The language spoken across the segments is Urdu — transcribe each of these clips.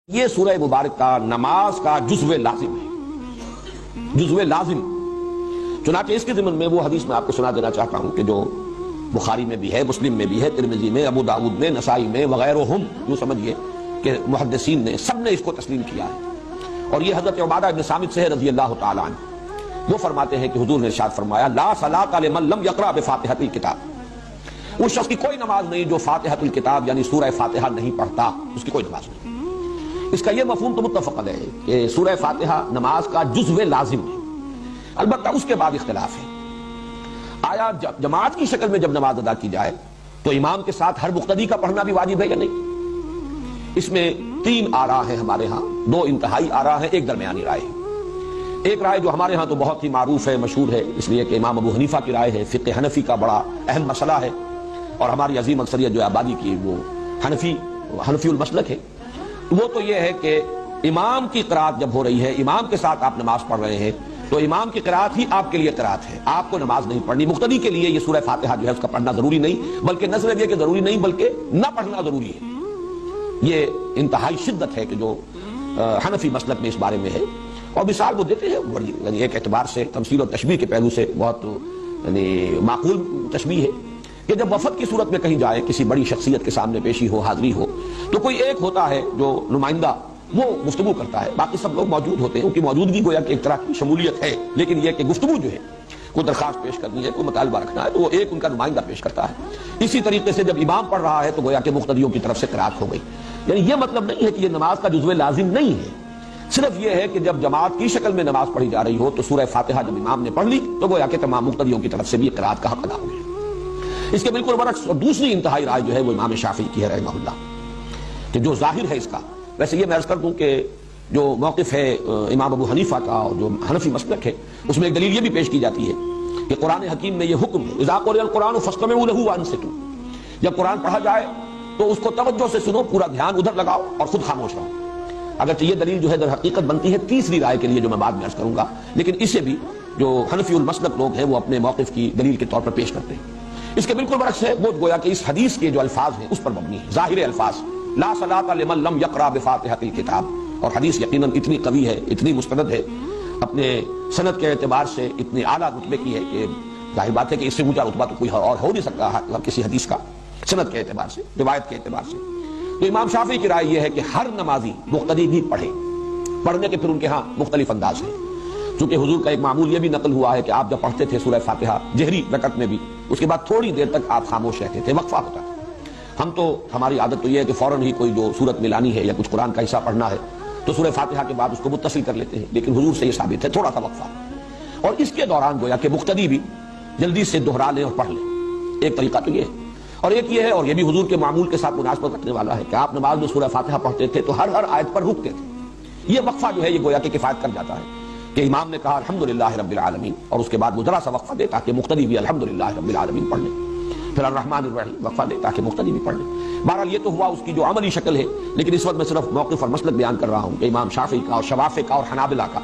یہ سورہ مبارک کا نماز کا جزو لازم ہے، جزو لازم۔ چنانچہ اس کے ضمن میں وہ حدیث میں آپ کو سنا دینا چاہتا ہوں کہ جو بخاری میں بھی ہے، مسلم میں بھی ہے، ترمذی میں، ابو داؤد میں، نسائی میں وغیرہم، یوں سمجھیے کہ محدثین نے سب نے اس کو تسلیم کیا ہے۔ اور یہ حضرت عبادہ ابن صامت سے ہے رضی اللہ تعالی عنہ۔ وہ فرماتے ہیں کہ حضور نے ارشاد فرمایا لا صلاۃ لمن لم یقرأ بفاتحۃ الکتاب، اس شخص کی کوئی نماز نہیں جو فاتحۃ الکتاب یعنی سورہ فاتحہ نہیں پڑھتا، اس کی کوئی نماز نہیں۔ اس کا یہ مفہوم تو متفق ہے کہ سورہ فاتحہ نماز کا جزو لازم ہے، البتہ اس کے بعد اختلاف ہے۔ آیا جماعت کی شکل میں جب نماز ادا کی جائے تو امام کے ساتھ ہر مقتدی کا پڑھنا بھی واجب ہے یا نہیں؟ اس میں تین آراء ہیں ہمارے ہاں، دو انتہائی آراء ہیں، ایک درمیانی رائے ہے۔ ایک رائے جو ہمارے ہاں تو بہت ہی معروف ہے، مشہور ہے، اس لیے کہ امام ابو حنیفہ کی رائے ہے، فقہ حنفی کا بڑا اہم مسئلہ ہے، اور ہماری عظیم اکثریت جو آبادی کی وہ حنفی المسلک ہے۔ وہ تو یہ ہے کہ امام کی قرات جب ہو رہی ہے، امام کے ساتھ آپ نماز پڑھ رہے ہیں تو امام کی قرات ہی آپ کے لیے قرات ہے، آپ کو نماز نہیں پڑھنی۔ مقتدی کے لیے یہ سورہ فاتحہ جو ہے اس کا پڑھنا ضروری نہیں، بلکہ نہ صرف یہ کہ ضروری نہیں بلکہ نہ پڑھنا ضروری ہے۔ یہ انتہائی شدت ہے کہ جو حنفی مسلک میں اس بارے میں ہے، اور مثال وہ دیتے ہیں بڑی، یعنی ایک اعتبار سے تمثیل و تشبیہ کے پہلو سے بہت یعنی معقول تشبیہ ہے کہ جب وفد کی صورت میں کہیں جائے، کسی بڑی شخصیت کے سامنے پیشی ہو، حاضری ہو، تو کوئی ایک ہوتا ہے جو نمائندہ، وہ گفتگو کرتا ہے، باقی سب لوگ موجود ہوتے ہیں، ان کی موجودگی گویا کہ ایک طرح کی شمولیت ہے، لیکن یہ کہ گفتگو جو ہے، کوئی درخواست پیش کرنی ہے، کوئی مطالبہ رکھنا ہے، تو وہ ایک ان کا نمائندہ پیش کرتا ہے۔ اسی طریقے سے جب امام پڑھ رہا ہے تو گویا کہ مقتدیوں کی طرف سے قرات ہو گئی۔ یعنی یہ مطلب نہیں ہے کہ یہ نماز کا جزو لازم نہیں ہے، صرف یہ ہے کہ جب جماعت کی شکل میں نماز پڑھی جا رہی ہو تو سورہ فاتحہ جب امام نے پڑھ لی تو گویا کہ تمام مقتدیوں کی طرف سے بھی قرات کا حق ادا ہو گیا۔ اس کے بالکل برعکس دوسری انتہائی رائے جو ہے وہ امام شافعی کی ہے رحمہ اللہ، کہ جو ظاہر ہے اس کا، ویسے یہ میں عرض کر دوں کہ جو موقف ہے امام ابو حنیفہ کا اور جو حنفی مسلک ہے، اس میں ایک دلیل یہ بھی پیش کی جاتی ہے کہ قرآن حکیم میں یہ حکم ہے اذا قرئ القرآن فاستمعوا له وانصتوا، جب قرآن پڑھا جائے تو اس کو توجہ سے سنو، پورا دھیان ادھر لگاؤ اور خود خاموش رہو۔ اگرچہ یہ دلیل جو ہے در حقیقت بنتی ہے تیسری رائے کے لیے جو میں بعد میں عرض کروں گا، لیکن اسے بھی جو حنفی المسلک لوگ ہیں وہ اپنے موقف کی دلیل کے طور پر پیش کرتے ہیں۔ اس کے بالکل برعکس ہے، وہ گویا کہ اس حدیث کے جو الفاظ ہیں اس پر مبنی ہے، ظاہر الفاظ لا صلاۃ لمن لم یقرأ بفاتحۃ الکتاب، اور حدیث یقیناً اتنی قوی ہے، اتنی مستند ہے، اپنے سند کے اعتبار سے اتنی اعلیٰ رتبے کی ہے کہ ظاہر بات ہے کہ اس سے اونچا رتبہ تو کوئی اور ہو نہیں سکتا کسی حدیث کا، سند کے اعتبار سے، روایت کے اعتبار سے۔ تو امام شافعی کی رائے یہ ہے کہ ہر نمازی مقتدی بھی پڑھے، پڑھنے کے پھر ان کے ہاں مختلف انداز ہیں، چونکہ حضور کا ایک معمول یہ بھی نقل ہوا ہے کہ آپ جب پڑھتے تھے سورہ فاتحہ جہری رکعت میں بھی، اس کے بعد تھوڑی دیر تک آپ خاموش رہتے تھے، وقفہ ہوتا تھا۔ ہم تو ہماری عادت تو یہ ہے کہ فوراً ہی کوئی جو سورت ملانی ہے یا کچھ قرآن کا حصہ پڑھنا ہے تو سورہ فاتحہ کے بعد اس کو متصل کر لیتے ہیں، لیکن حضور سے یہ ثابت ہے تھوڑا سا وقفہ، اور اس کے دوران گویا کہ مقتدی بھی جلدی سے دہرا لیں اور پڑھ لیں۔ ایک طریقہ تو یہ ہے، اور ایک یہ ہے، اور یہ بھی حضور کے معمول کے ساتھ مناسبت رکھنے والا ہے کہ آپ نماز میں سورہ فاتحہ پڑھتے تھے تو ہر آیت پر رکتے تھے۔ یہ وقفہ جو ہے یہ گویا کہ کفایت کر جاتا ہے کہ امام نے کہا الحمدللہ رب العالمین، اور اس کے بعد وہ ذرا سا وقفہ دے تاکہ مقتدی بھی الحمدللہ رب العالمین پڑھ لیں، پھر الرحمن الرحیم وقفہ دے تاکہ مقتدی بھی پڑھ لیں۔ بہرحال یہ تو ہوا اس کی جو عملی شکل ہے، لیکن اس وقت میں صرف موقف اور مسلک بیان کر رہا ہوں کہ امام شافعی کا اور شوافع کا اور حنابلہ کا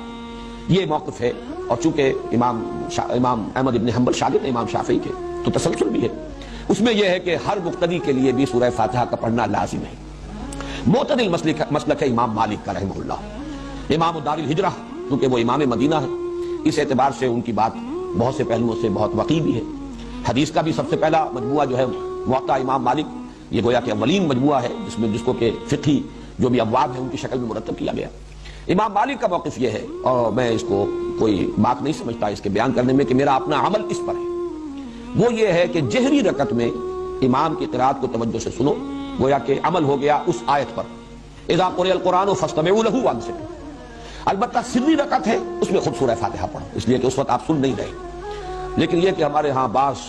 یہ موقف ہے، اور چونکہ امام احمد ابن حنبل شاگرد امام شافعی کے تو تسلسل بھی ہے اس میں، یہ ہے کہ ہر مقتدی کے لیے بھی سورہ فاتحہ کا پڑھنا لازم ہے۔ معتدل مسلک ہے امام مالک کا رحمہ اللہ، امام دار الہجرہ، کیونکہ وہ امام مدینہ ہے، اس اعتبار سے ان کی بات بہت سے پہلوؤں سے بہت وقیع بھی ہے۔ حدیث کا بھی سب سے پہلا مجموعہ جو ہے موطا امام مالک، یہ گویا کہ اولین مجموعہ ہے جس کو کہ فقہی جو بھی ابواب ہیں ان کی شکل میں مرتب کیا گیا۔ امام مالک کا موقف یہ ہے، اور میں اس کو کوئی بات نہیں سمجھتا اس کے بیان کرنے میں کہ میرا اپنا عمل اس پر ہے، وہ یہ ہے کہ جہری رکعت میں امام کی قرات کو توجہ سے سنو، گویا کہ عمل ہو گیا اس آیت پر اذا قرئ القرآن فاستمعوا له وانصتوا۔ البتہ سری رکعت ہے، اس میں خود سورہ فاتحہ پڑھو، اس لیے کہ اس وقت آپ سن نہیں رہے۔ لیکن یہ کہ ہمارے ہاں بعض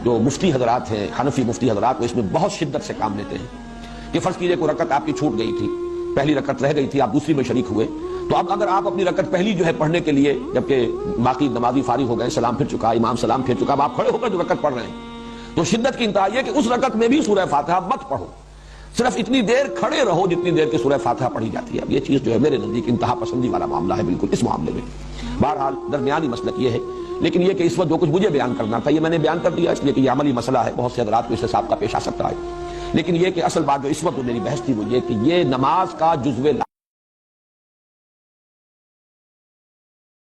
جو مفتی حضرات ہیں، حنفی مفتی حضرات، وہ اس میں بہت شدت سے کام لیتے ہیں کہ فرض کیجئے کوئی رکعت آپ کی چھوٹ گئی تھی، پہلی رکعت رہ گئی تھی، آپ دوسری میں شریک ہوئے، تو اب اگر آپ اپنی رکعت پہلی جو ہے پڑھنے کے لیے، جبکہ باقی نمازی فارغ ہو گئے، سلام پھر چکا، امام سلام پھر چکا، اب آپ کھڑے ہو کر جو رکعت پڑھ رہے ہیں، تو شدت کی انتہا یہ کہ اس رکعت میں بھی سورہ فاتحہ مت پڑھو، صرف اتنی دیر کھڑے رہو جتنی دیر کہ سورہ فاتحہ پڑھی جاتی ہے۔ اب یہ چیز جو ہے میرے نزدیک انتہا پسندی والا معاملہ ہے بالکل اس معاملے میں۔ بہرحال درمیانی مسلک یہ ہے، لیکن یہ کہ اس وقت جو کچھ مجھے بیان کرنا تھا یہ میں نے بیان کر دیا، اس لیے کہ یہ عملی مسئلہ ہے، بہت سے حضرات کو اس سے سابقہ پیش آ سکتا ہے، لیکن یہ کہ اصل بات جو اس وقت میری بحث تھی وہ یہ کہ یہ نماز کا جزو